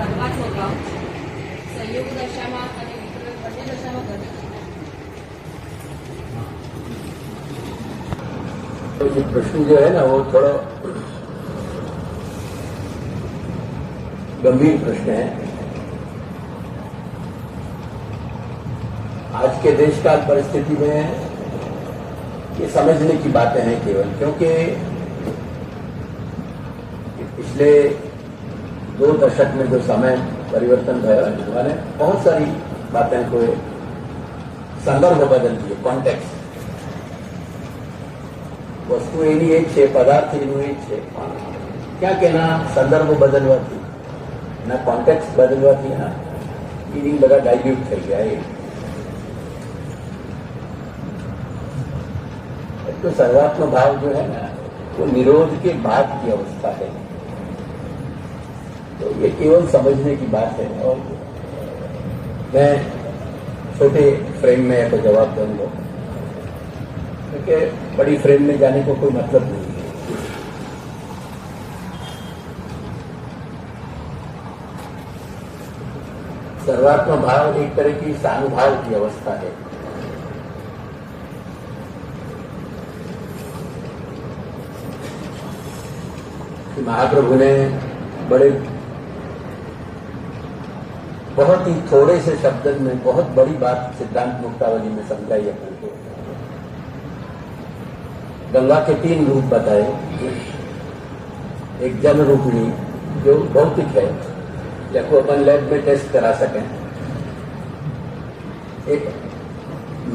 सर्वात होता संयोग दशाમાં અને વિક્રમ બંને દશામાં ઘટે तो ये प्रश्न जो है ना वो थोड़ा गंभीर प्रश्न है। आज के देश काल परिस्थिति में ये समझने की बातें हैं केवल, क्योंकि पिछले 2 दशक में जो समय परिवर्तन भया मैंने बहुत सारी बातें को संदर्भ बदल दिए, कॉन्टेक्स्ट। वस्तु एनी एक है, पदार्थ एनु एक है, क्या कहना संदर्भ बदलवा थी ना कॉन्टेक्स्ट बदलवा थी ना मीनिंग बड़ा डाइल्यूट થઈ ગયા है। तो सर्वात्म भाव जो है ना वो निरोध के बाद की अवस्था है। तो ये केवल समझने की बात है। और मैं छोटे फ्रेम में तो जवाब दूंगा, क्योंकि बड़ी फ्रेम में जाने को कोई मतलब नहीं है। सर्वात्म भाव एक तरह की सानुभाव की अवस्था है। महाप्रभु ने बड़े बहुत ही थोड़े से शब्द में बहुत बड़ी बात सिद्धांत मुक्तावली में समझाई अपन को। गंगा के 3 रूप बताए। एक जल रूपिणी जो भौतिक है, जिसको अपन लैब में टेस्ट करा सकें। एक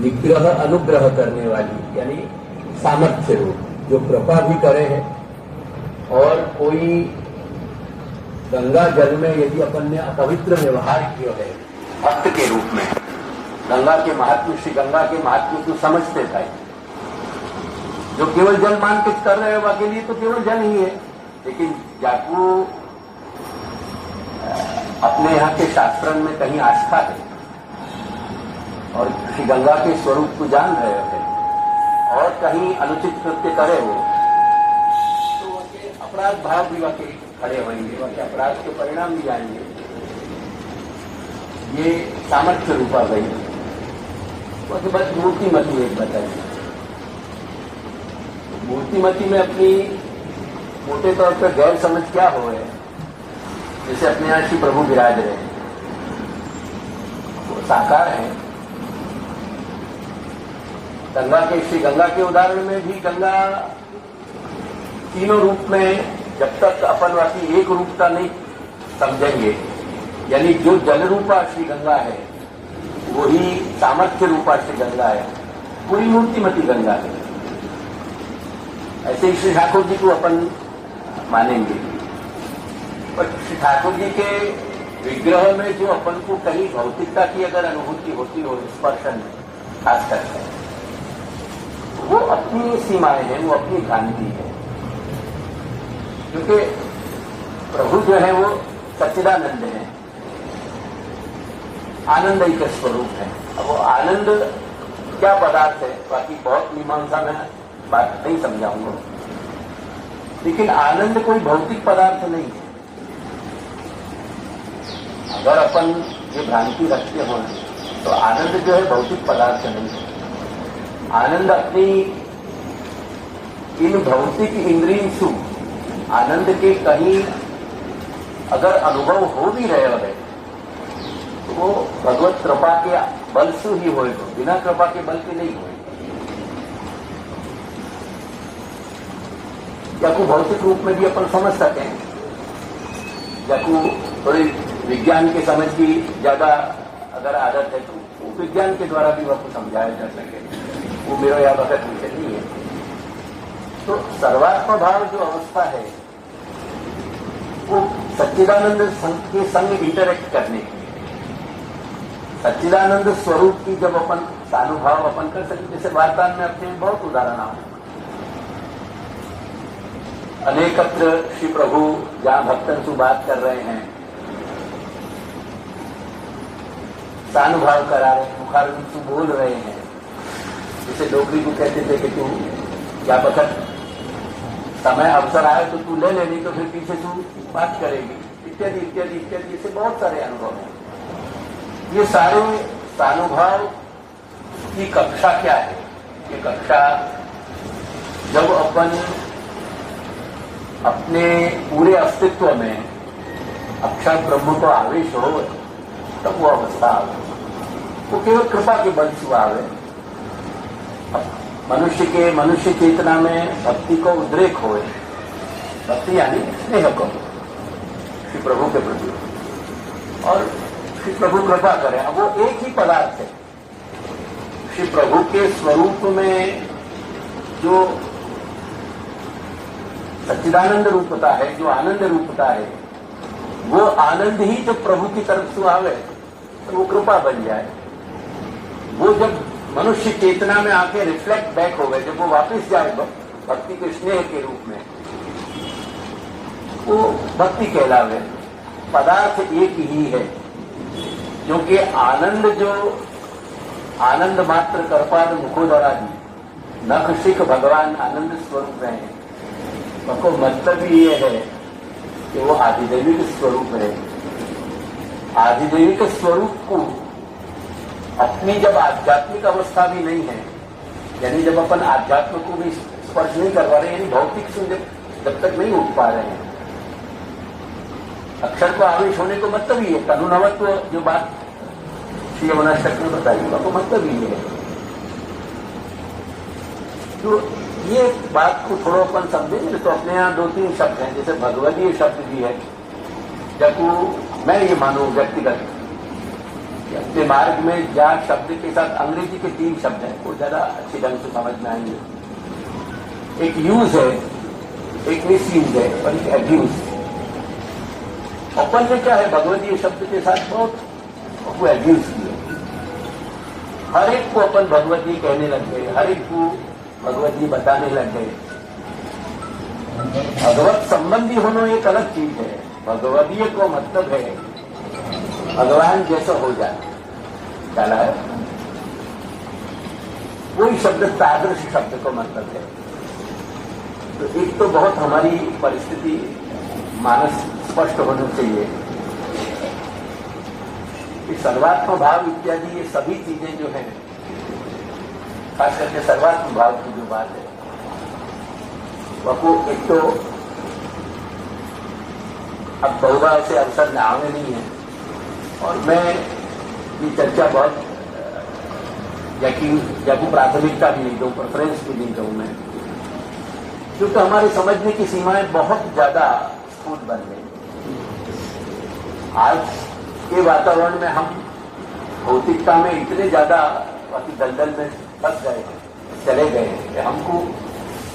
निग्रह अनुग्रह करने वाली यानी सामर्थ्य रूप जो कृपा भी करे है। और कोई गंगा जल में यदि अपन ने अपवित्र व्यवहार किया है भक्त के रूप में, गंगा के महात्म्य, श्री गंगा के महात्म्य को समझते थे, जो केवल जल मान के कर रहे हो के लिए तो केवल जल ही है। लेकिन जाकू अपने यहाँ के शास्त्रों में कहीं आस्था है और श्री गंगा के स्वरूप को जान रहे हो और कहीं अनुचित कृत्य करे हो तो वह अपराध भाव भी वह खड़े होंगे, वह अपराध के परिणाम भी आएंगे। ये सामर्थ्य रूपा गई। वह बस मूर्तिमती एक बताइए। मूर्तिमती में अपनी मोटे तौर पर गैर समझ क्या हो है, जैसे अपने यहाँ श्री प्रभु विराज रहे हैं, वो साकार है। गंगा के श्री गंगा के उदाहरण में भी गंगा तीनों रूप में जब तक अपनवासी एक रूपता नहीं समझेंगे, यानी जो जल रूपा श्री गंगा है वही सामर्थ्य रूपा श्री गंगा है, पूरी मूर्तिमती गंगा है। ऐसे ही श्री ठाकुर जी को अपन मानेंगे। पर श्री ठाकुर जी के विग्रह में जो अपन को कहीं भौतिकता की अगर अनुभूति होती हो स्पर्शन में खास करके, वो अपनी सीमाएं हैं, वो अपनी भ्रांति है। क्योंकि प्रभु जो है वो सच्चिदानंद है, आनंद एक स्वरूप है। अब वो आनंद क्या पदार्थ है, बाकी बहुत मीमांसा में बात नहीं समझाऊंगा, लेकिन आनंद कोई भौतिक पदार्थ नहीं है। अगर अपन ये भ्रांति रखते हो तो आनंद जो है भौतिक पदार्थ नहीं है। आनंद अपनी इन भौतिक इंद्रिय सु आनंद के कहीं अगर अनुभव हो भी रहे है तो वो भगवत कृपा के बल से ही होएगा, बिना कृपा के बल के नहीं होएगा। या को भौतिक रूप में भी अपन समझ सकें, या को थोड़ी विज्ञान के समझ की ज्यादा अगर आदत है तो वो विज्ञान के द्वारा भी वह समझाया जा सके। वो मेरा यह वक्त विषय नहीं है। तो सर्वात्म भाव जो अवस्था है वो सच्चिदानंद के संग इंटरेक्ट करने की, सच्चिदानंद स्वरूप की जब अपन सानुभाव अपन कर सके। जैसे वार्तान में अपने बहुत उदाहरण आए, अनेकत्र श्री प्रभु जहां भक्तन से बात कर रहे हैं, सानुभाव करा रहे हैं, मुखार से बोल रहे हैं। जैसे डोगरी को कहते थे कि तू क्या वक्त समय अवसर आए तो तू ले ले, नहीं तो फिर पीछे तू बात करेगी। इत्यादि इत्यादि इत्यादि ऐसे बहुत सारे अनुभव हैं। ये सारे सानुभाव की कक्षा क्या है? ये कक्षा जब अपन अपने पूरे अस्तित्व में अक्षर ब्रह्म को आवेश हो तब वो अवस्था आवे। वो केवल कृपा के बल से आवे। मनुष्य चेतना में भक्ति को उद्रेक होए, भक्ति यानी स्नेह को श्री प्रभु के प्रति, और श्री प्रभु कृपा करें। अब वो एक ही पदार्थ है। श्री प्रभु के स्वरूप में जो सच्चिदानंद रूपता है, जो आनंद रूपता है, वो आनंद ही जब प्रभु की तरफ से आवे तो वो कृपा बन जाए। वो जब मनुष्य चेतना में आके रिफ्लेक्ट बैक हो गए, जब वो वापस जाए भक्ति के स्नेह के रूप में, वो भक्ति कहलावे। पदार्थ एक ही है, क्योंकि आनंद जो आनंद मात्र कर्पाद मुखोदरादि नख शिख भगवान आनंद स्वरूप है। उनको मतलब ये है कि वो आधिदैविक स्वरूप है। आधिदैविक स्वरूप को अपनी जब आध्यात्मिक अवस्था भी नहीं है, यानी जब अपन आध्यात्म को भी स्पर्श नहीं कर पा रहे, यानी भौतिक से जब तक नहीं उठ पा रहे हैं, अक्षर को आवेश होने को मतलब ही है। तनुनवत्व जो बात श्री यमुनाष्टक ने बताई, उसको मतलब ही है। तो ये बात को थोड़ा अपन समझेंगे तो अपने यहाँ 2-3 शब्द हैं, जैसे भगवदीय शब्द भी है। जब मैं ये मानूं व्यक्तिगत अपने मार्ग में जा शब्द के साथ अंग्रेजी के 3 शब्द हैं, वो ज्यादा अच्छे ढंग से समझ में आएंगे। एक यूज है, एक मिस यूज है और एक एब्यूज। अपन ने क्या है भगवदीय शब्द के साथ बहुत वो एब्यूज किया। हर एक को अपन भगवती कहने लग गए, हर एक को भगवती बताने लग गए। भगवत संबंधी होना एक अलग चीज है। भगवदीय को मतलब है भगवान जैसा हो जाए, डाला है वही शब्द तादृश शब्द को मतलब है। तो एक तो बहुत हमारी परिस्थिति मानस स्पष्ट होना चाहिए। सर्वात्म भाव इत्यादि ये सभी चीजें जो है, खास करके सर्वात्म भाव की जो बात है, वह एक तो अब बहुधा ऐसे अवसर में आवे नहीं है, और मैं ये चर्चा बहुत जब प्राथमिकता भी नहीं दूं, प्रेफरेंस भी नहीं दूं मैं, क्योंकि हमारे समझने की सीमाएं बहुत ज्यादा स्फूट बन गई। आज के वातावरण में हम भौतिकता में इतने ज्यादा दलदल में फंस गए, चले गए कि हमको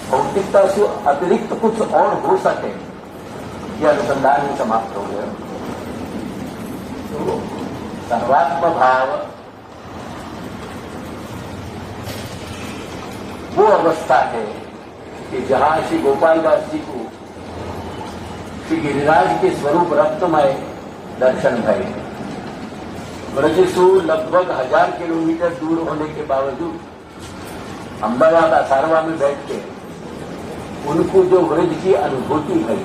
भौतिकता से अतिरिक्त कुछ और हो सके यह अनुसंधान ही समाप्त हो गया। तो सर्वात्म भाव वो अवस्था है कि जहां श्री गोपाल दास जी को श्री गिरिराज के स्वरूप रक्तमय दर्शन भय। ब्रज से लगभग 1000 किलोमीटर दूर होने के बावजूद अहमदाबाद असारवा में बैठ के उनको जो ब्रज की अनुभूति भई,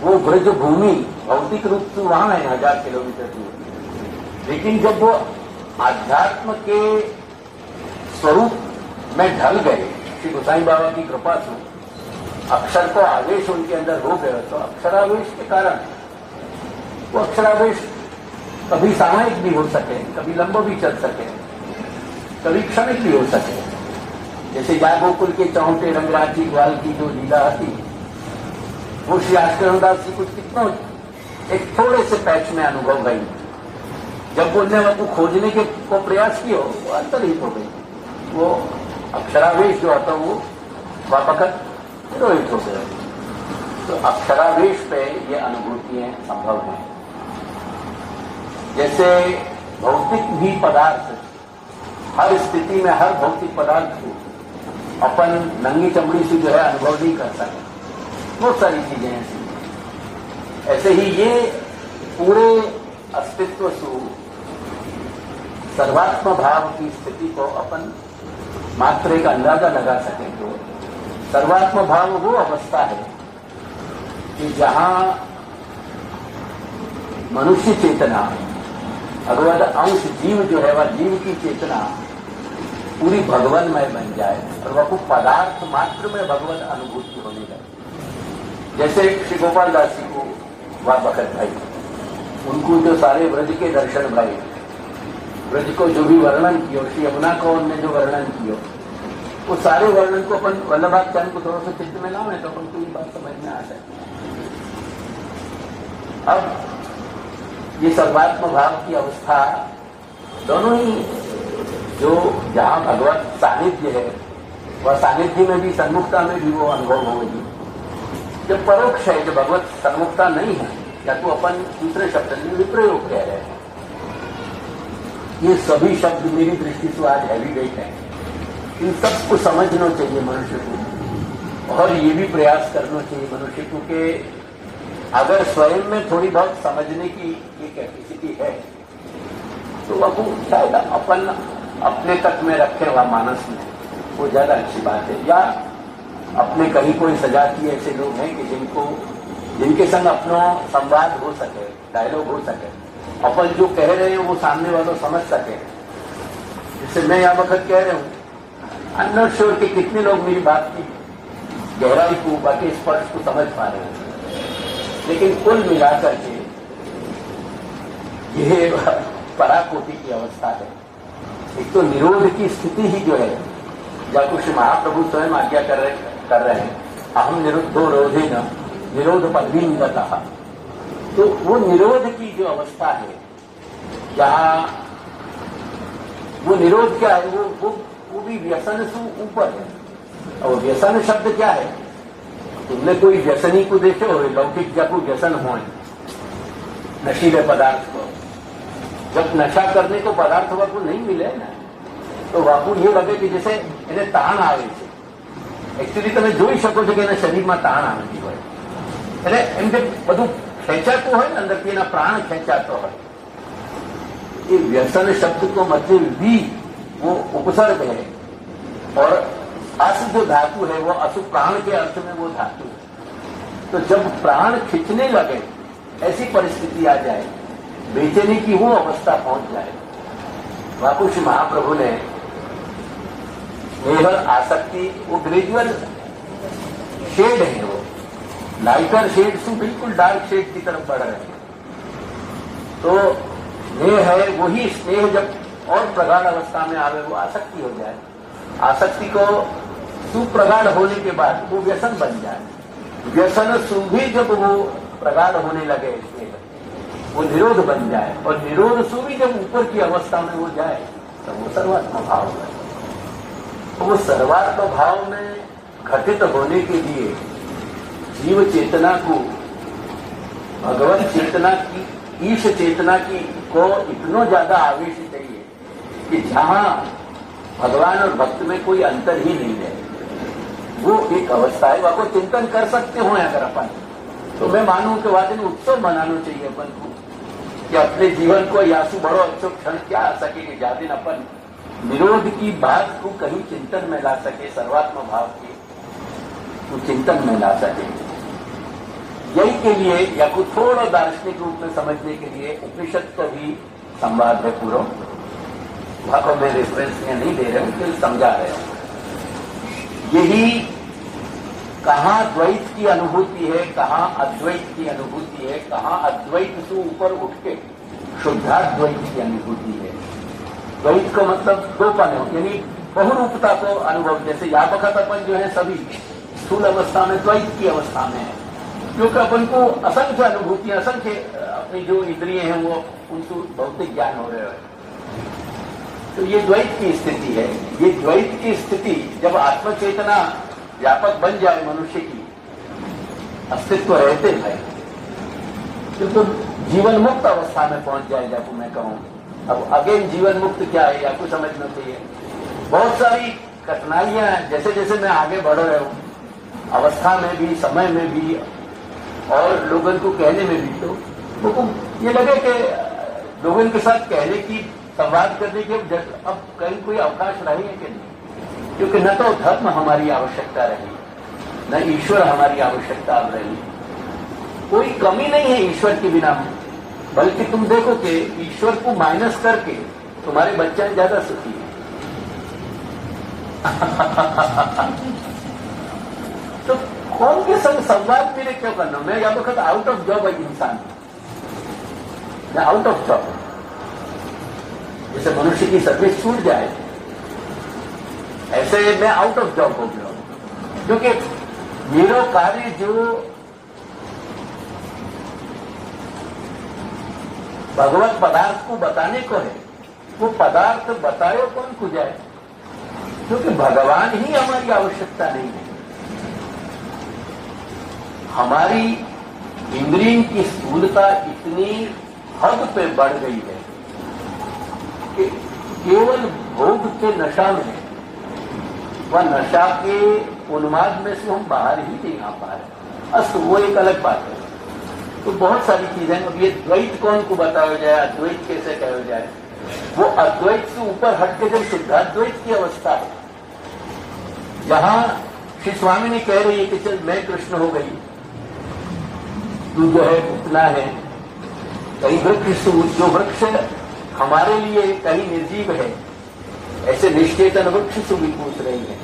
वो ब्रज भूमि भौतिक रूप से वहां है 1000 किलोमीटर दूर, लेकिन जब वो आध्यात्म के स्वरूप में ढल गए श्री गोसाई बाबा की कृपा से, अक्षर को आवेश उनके अंदर हो गया, तो अक्षरावेश के कारण वो अक्षरावेश कभी सामयिक भी हो सके, कभी लंबा भी चल सके, कभी क्षणिक भी हो सके। जैसे गोकुल के चौंटे रंगराजी ग्वाल की जो लीला थी, वो श्री आश्रमदास जी कुछ कितना एक थोड़े से पैच में अनुभव गई। जब उनने वो खोजने के को प्रयास किया, वो अंतरहित हो गई। वो अक्षरावेश जो आता वो वापकत रोहित हो गया। तो अक्षरावेश पे ये अनुभूतियां संभव हैं। जैसे भौतिक भी पदार्थ, हर स्थिति में हर भौतिक पदार्थ को अपन नंगी चमड़ी से जो है अनुभव नहीं कर सकते, बहुत सारी चीजें ऐसी। ऐसे ही ये पूरे अस्तित्व से सर्वात्म भाव की स्थिति को अपन मात्र एक अंदाजा लगा सकें। तो सर्वात्म भाव वो अवस्था है कि जहां मनुष्य चेतना, भगवत अंश जीव जो है वह जीव की चेतना पूरी भगवानमय बन जाए और वह कुछ पदार्थ मात्र में भगवत अनुभूति होने लगे। जैसे श्री गोपाल दास जी को वह बखत भाई, उनको जो सारे व्रज के दर्शन भाई, व्रज को जो भी वर्णन किया, श्री यमुना को उनने जो वर्णन किया, वो सारे वर्णन को अपन वल्लभाचार्य को थोड़ा सा चित्त में लाओ तो अपन को ये बात समझ में आ जाए। अब ये सर्वात्म भाव की अवस्था दोनों ही, जो जहां भगवत सानिध्य है वह सानिध्य में भी, सन्मुखता में भी वो अनुभव होगी। जब परोक्ष है, जो भगवत सन्मुखता नहीं है, या तो अपन दूसरे शब्द में विप्रयोग कह रहे हैं। ये सभी शब्द मेरी दृष्टि से आज हैवी वेट है, इन सबको समझना चाहिए मनुष्य को, और ये भी प्रयास करना चाहिए मनुष्य को कि अगर स्वयं में थोड़ी बहुत समझने की ये कैपेसिटी है तो वह शायद अपन अपने तक में रखे हुआ मानस में, वो ज्यादा अच्छी बात है। या अपने कहीं कोई सजाती ऐसे लोग हैं कि जिनके संग अपना संवाद हो सके, डायलॉग हो सके, अपन जो कह रहे हैं वो सामने वालों समझ सके। जैसे मैं यह वक्त कह रहा हूं, आई एम नॉट श्योर कि कितने लोग मेरी बात की गहराई को, बाकी स्पर्श को समझ पा रहे हैं, लेकिन कुल मिलाकर के यह पराकोटि की अवस्था है। एक तो निरोध की स्थिति ही जो है, या कुछ महाप्रभु स्वयं आज्ञा कर रहे हैं, अहम निरुद्धो रोधे न निरोध पदवींगतः। तो वो निरोध की जो अवस्था है, जहां वो निरोध क्या है, वो भी व्यसन से ऊपर है। और व्यसन शब्द क्या है, तुमने कोई व्यसनी को देखे हो, लौकिक या कोई व्यसन हो नशीले पदार्थ को, जब नशा करने को पदार्थ वाकू नहीं मिले ना, तो वाकू ये लगे कि जैसे इन्हें ताण आवे छे। एक्चुअली તમે જોઈ શકો છો કે એના શરીરમાં તાણ આવતી હોય, એટલે એમ જે બધું ખેંચાતું હોય ને અંદરથી એના પ્રાણ ખેંચાતો હોય। ये व्यसन शब्द को मध्य भी वो उपसर्ग है, और अस जो धातु है वो असु प्राण के अर्थ में वो धातु है। तो जब प्राण खींचने लगे, ऐसी परिस्थिति आ जाए, बेचैनी की वो अवस्था पहुंच जाए, वाकुश महाप्रभु ने स्नेह आसक्ति वो ग्रेजुअल शेड है, वो लाइटर शेड से बिल्कुल डार्क शेड की तरफ बढ़ रहे हैं। तो स्नेह है, वही स्नेह जब और प्रगाढ़ अवस्था में आवे वो आसक्ति हो जाए। आसक्ति को सुप्रगाढ़ होने के बाद वो व्यसन बन जाए। व्यसन सु भी जब वो प्रगाढ़ होने लगे, वो निरोध बन जाए, और निरोध सु भी जब ऊपर की अवस्था में वो जाए तो वो सर्वात्म भाव है। तो वो सर्वात्म भाव में घटित होने के लिए जीव चेतना को भगवत चेतना की, ईश चेतना की को इतना ज्यादा आवेश चाहिए कि जहां भगवान और भक्त में कोई अंतर ही नहीं है। वो एक अवस्था है, वह को चिंतन कर सकते हो अगर अपन, तो मैं मानूं कि वादन उत्सव मनाना चाहिए अपन को, कि अपने जीवन को यासु बड़ो अच्छो क्षण क्या आ सके कि ज्यादा दिन अपन निरोध की बात को कहीं चिंतन में ला सके, सर्वात्म भाव के तो चिंतन में ला सके। यही के लिए या कुछ थोड़ा दार्शनिक रूप में समझने के लिए उपनिषद का भी संवाद है पूरा, वहां को मैं रेफरेंस में नहीं दे रहा हूं, फिर समझा रहे हूं। यही कहां द्वैत की अनुभूति है, कहां अद्वैत की अनुभूति है, कहां अद्वैत से ऊपर उठ के शुद्धाद्वैत की अनुभूति है। द्वैत का मतलब दोपन है, यानी बहुरूपता को अनुभव। जैसे व्यापकतापन जो है सभी स्थूल अवस्था में द्वैत की अवस्था में है, क्योंकि अपन को असंख्य अनुभूतियां, असंख्य अपनी जो इंद्रिय हैं वो उनसे भौतिक ज्ञान हो रहे हैं। तो ये द्वैत की स्थिति है। ये द्वैत की स्थिति जब आत्मचेतना व्यापक बन जाए मनुष्य की, अस्तित्व रहते हैं, तो जीवन मुक्त अवस्था में पहुंच जाए, जब मैं कहूं। अब अगेन जीवन मुक्त क्या है आपको समझना चाहिए। बहुत सारी कठिनाइयां जैसे जैसे मैं आगे बढ़ रहा हूं, अवस्था में भी, समय में भी, और लोगों को कहने में भी, तो लोगों ये लगे कि लोगों के साथ कहने की, संवाद करने की अब कहीं कोई अवकाश रही है कि नहीं, क्योंकि न तो धर्म हमारी आवश्यकता रही, न ईश्वर हमारी आवश्यकता अब रही। कोई कमी नहीं है ईश्वर के बिना, बल्कि तुम देखो कि ईश्वर को माइनस करके तुम्हारे बच्चे ज्यादा सुखी हैं। तो कौन के संग संवाद मेरे क्यों करना? मैं या वक्त आउट ऑफ जॉब है इंसान, मैं आउट ऑफ जॉब। जैसे मनुष्य की सर्विस छूट जाए ऐसे मैं आउट ऑफ जॉब हो गया, क्योंकि मेरा कार्य जो भगवत पदार्थ को बताने को है, वो पदार्थ बताए कौन को जाए, क्योंकि भगवान ही हमारी आवश्यकता नहीं है। हमारी इंद्रियों की स्थूलता इतनी हद पे बढ़ गई है कि केवल भोग के नशा में, वह नशा के उन्माद में से हम बाहर ही नहीं आ पा रहे। अस्त वो एक अलग बात है। तो बहुत सारी चीजें, अब ये द्वैत कौन को बताया जाए, अद्वैत कैसे कहा जाए, वो अद्वैत से ऊपर हटके जब शुद्धाद्वैत की अवस्था है, जहां श्री स्वामी ने कह रही है कि चल मैं कृष्ण हो गई, तू जो है पुतला है, कहीं वृक्ष जो वृक्ष हमारे लिए कहीं निर्जीव है, ऐसे निश्चेतन वृक्ष से भी पूछ रही है।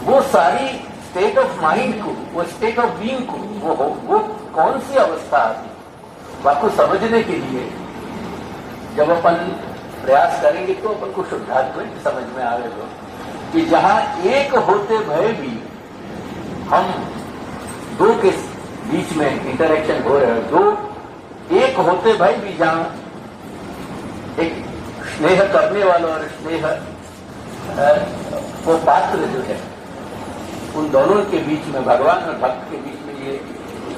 वो सारी स्टेट ऑफ माइंड को, वो स्टेट ऑफ बीइंग को, वो कौन सी अवस्था आती, आपको समझने के लिए जब अपन प्रयास करेंगे तो अपन को शुद्धात्मक समझ में आएगा कि जहां एक होते भय भी हम दो के बीच में इंटरेक्शन हो रहे हैं, दो एक होते भय भी जहां एक स्नेह करने वाला और स्नेह वो पात्र जो है, उन दोनों के बीच में, भगवान और भक्त के बीच में ये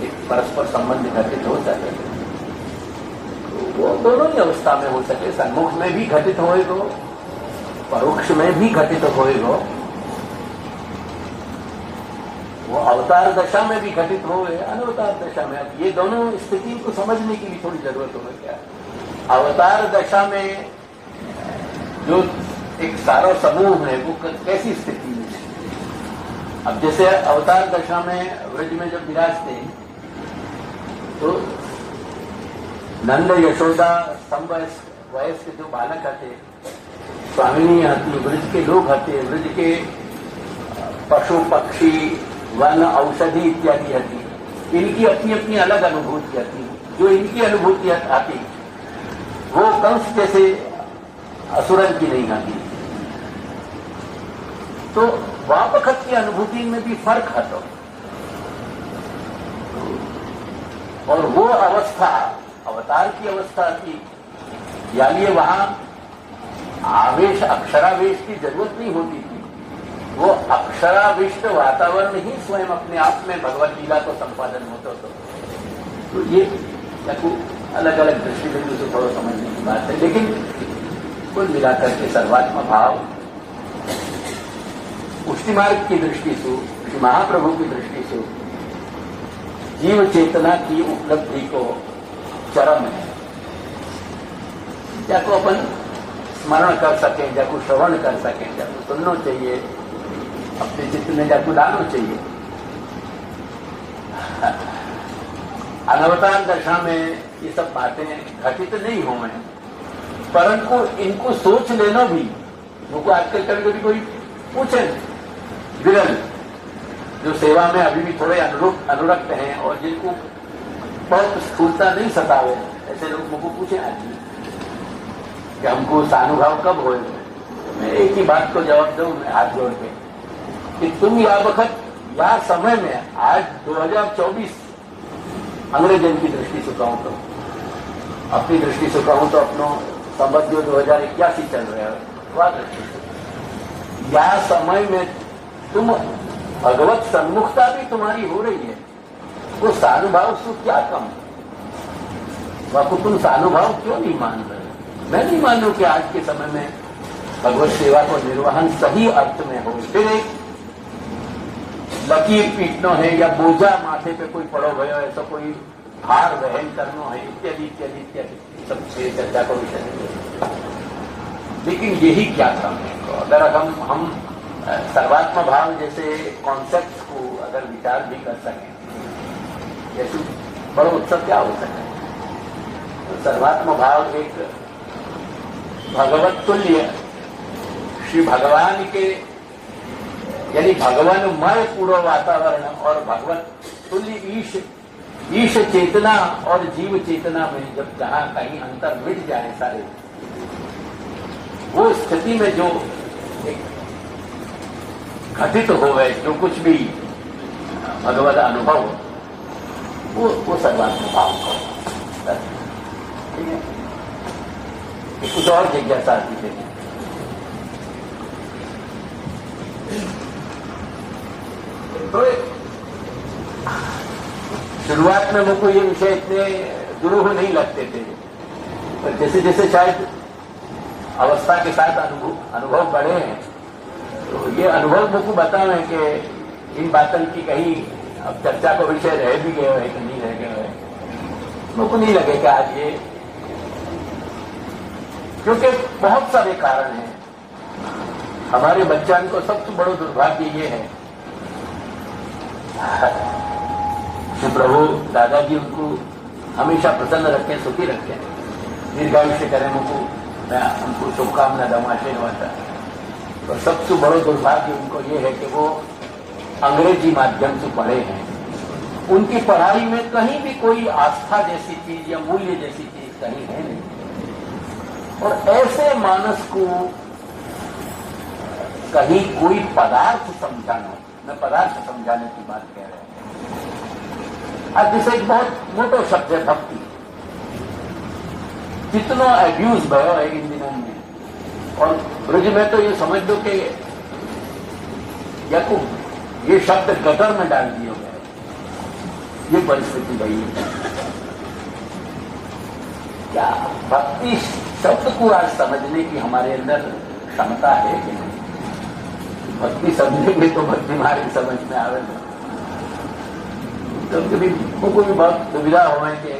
एक परस्पर संबंध घटित हो सके, तो वो दोनों ही अवस्था में हो सके। सन्मुख में भी घटित होएगो, परोक्ष में भी घटित होएगो, वो अवतार दशा में भी घटित हो, अनवतार दशा में। अब ये दोनों स्थिति को समझने की भी थोड़ी जरूरत हो क्या। अवतार दशा में जो एक सारा समूह है, वो कैसी स्थिति में है? अब जैसे अवतार दशा में व्रज में जब विराजते तो नंद यशोदा वयस्क जो बालक हते, स्वामिनी हती, व्रज के लोग हते, व्रज के पशु पक्षी वन औषधि इत्यादि हती, इनकी अपनी अपनी अलग अनुभूति आती। जो इनकी अनुभूति आती वो कंस जैसे असुरन की नहीं आती। तो वापखत की अनुभूति में भी फर्क हटो, और वो अवस्था अवतार की अवस्था थी, यानी वहां आवेश अक्षरावेश की जरूरत नहीं होती थी। वो अक्षराविष्ट वातावरण ही स्वयं अपने आप में भगवत लीला को संपादन होता था। तो ये अलग अलग दृष्टिबिंदु से थोड़ा समझने की बात है, लेकिन कुल मिलाकर के सर्वात्म भाव पुष्टि मार्ग की दृष्टि से, श्री महाप्रभु की दृष्टि से जीव चेतना की उपलब्धि को चरम है। जाको अपन स्मरण कर सकें, जाको श्रवण कर सकें, जाको सुनना चाहिए, अपने चित्त में जाको डालना चाहिए। अनवतार दशा में ये सब बातें घटित नहीं हो रहे, परंतु इनको सोच लेना भी, मुझको आजकल कभी कभी कोई पूछे विरल जो सेवा में अभी भी थोड़े अनुरक्त हैं और जिनको बहुत स्थूलता नहीं सतावे, ऐसे लोग मुझको पूछे आज कि हमको सानुभाव कब होए। मैं एक ही बात को जवाब दूं मैं हाथ जोड़ के कि तुम या वक्त या समय में, आज 2024 अंग्रेजन की दृष्टि से कहूं तो, अपनी दृष्टि से कहूं तो अपनो संबंध जो 2081 चल रहा है, वह दृष्टि से या समय में तुम भगवत सन्मुखता भी तुम्हारी हो रही है, वो सानुभाव से क्या कम, बापू तुम सानुभाव क्यों नहीं मान रहे? मैं नहीं मानू कि आज के समय में भगवत सेवा को निर्वहन सही अर्थ में हो। फिर एक लकीर पीटना है या बोझा माथे पे कोई पड़ो गयो, ऐसा कोई भार वहन करना है, इत्यादि इत्यादि इत्यादि सब चर्चा का विषय है। लेकिन यही क्या काम है? तो अगर हम सर्वात्म भाव जैसे कॉन्सेप्ट को अगर विचार भी कर सकें, जैसे बड़ा उत्सव क्या हो सके, सर्वात्म भाव एक भगवत तुल्य श्री भगवान के यानी भगवानमय पूर्ण वातावरण और भगवत तुल्य ईश चेतना और जीव चेतना में जब जहां कहीं अंतर मिट जाए सारे, वो स्थिति में जो एक घटित हो गए जो कुछ भी भगवत अनुभव वो सर्वात्म भाव का, ठीक है। कुछ और जिज्ञासा आती है। तो शुरुआत में मुझको ये विषय इतने दुरूह नहीं लगते थे, पर जैसे जैसे शायद अवस्था के साथ अनुभव बढ़े हैं, तो ये अनुभव मुझको बतावे कि इन बातों की कहीं अब चर्चा को विषय रह भी गए है कि नहीं रह गए है, मुझको नहीं लगे कि आज ये, क्योंकि बहुत सारे कारण हैं। हमारे बच्चों को सबसे बड़ो दुर्भाग्य ये है, कि प्रभु दादाजी उनको हमेशा प्रसन्न रखें, सुखी रखें, दीर्घायुष्य करें, मैं उनको शुभकामना दूं, आशीर्वाद। तो सबसे बड़ो दुर्भाग्य उनको ये है कि वो अंग्रेजी माध्यम से पढ़े हैं, उनकी पढ़ाई में कहीं भी कोई आस्था जैसी चीज या मूल्य जैसी चीज कहीं है नहीं। और ऐसे मानस को कहीं कोई पदार्थ समझाना, मैं पदार्थ समझाने की बात कह रहा हूं। अब जैसे एक बहुत मोटो शब्द है भक्ति, कितना एब्यूज भयो है इन दिनों में, और ब्रज में तो ये समझ दो कि या को ये शब्द गटर में डाल दिए गए, ये परिस्थिति भई है। क्या भक्ति शब्द को आज समझने की हमारे अंदर क्षमता है कि नहीं? भक्ति समझेंगे तो भक्ति हमारी समझ में आवेगा। कभी मुझको भी बहुत दुविधा हो कि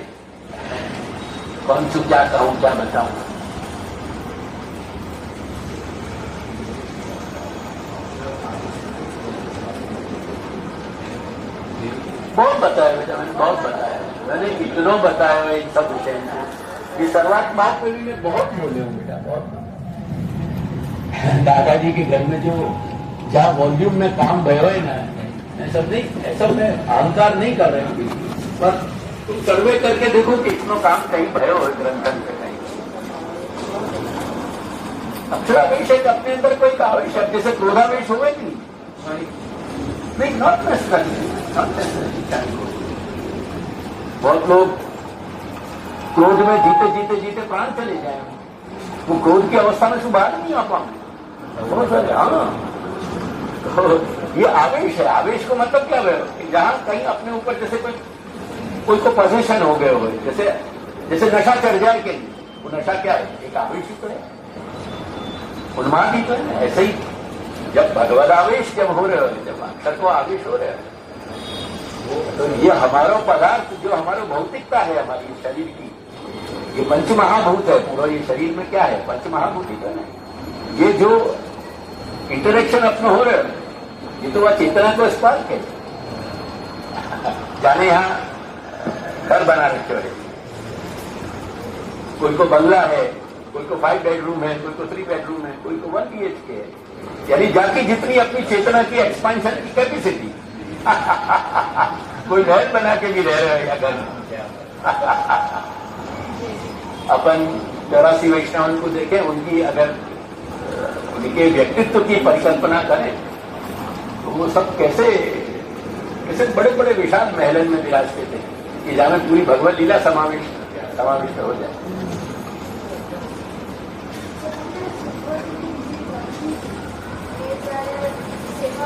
कौन सी क्या कहूं, क्या बताऊं। बहुत बताया बेटा, मैंने बहुत बताया, मैंने कितनों बताया है इन सब विषय में। ये सर्वात्म भाव पे भी मैं बहुत बोले हूँ बेटा, बहुत। दादाजी के घर में जो जहाँ वॉल्यूम में काम भयो है ना, ऐसा नहीं, ऐसा मैं अहंकार नहीं कर रहे हूँ, पर तुम सर्वे करके देखो कि इतना काम कहीं भयो है ग्रंथन में कहीं। अक्षरावेश है अपने अंदर कोई आवेश है, जैसे क्रोधावेश हो गई नहीं, नॉट नेसेसरी। बहुत लोग क्रोध में जीते जीते जीते प्राण चले जाए, वो क्रोध की अवस्था में से बाहर नहीं आ पाएंगे बहुत सारे। हाँ, तो ये आवेश है। आवेश को मतलब क्या है, जहां कहीं अपने ऊपर जैसे कोई को पोजीशन हो गए हो, जैसे नशा चढ़ जाए कि वो नशा क्या है, एक आवेश ही तो है, उन्माद ही तो है। ऐसे ही जब भगवत आवेश जब हो रहे हो, जब अक्षर को आवेश हो रहे हो, तो ये हमारा पदार्थ जो हमारा भौतिकता है हमारी शरीर की, ये पंचमहाभूत है पूरा। ये शरीर में क्या है, पंचमहाभूत ही तो है। ये जो इंटरेक्शन अपने हो रहे हैं, ये तो वह चेतना को स्पार्क है। जाने यहां घर बना रखे हो, कोई को बंगला है, कोई को 5 बेडरूम है, कोई को 3 बेडरूम है, कोई को 1 BHK है, यानी जाके जितनी अपनी चेतना की एक्सपेंशन की कैपेसिटी। कोई घर बना के भी रह रहे हैं या घर अपन 84 वैष्णव को देखें, उनकी अगर उनके व्यक्तित्व की परिकल्पना करें तो वो सब कैसे बड़े बड़े विशाल महलन में विराजते थे कि जहां पूरी भगवत लीला समाविष्ट हो जाए। सेवा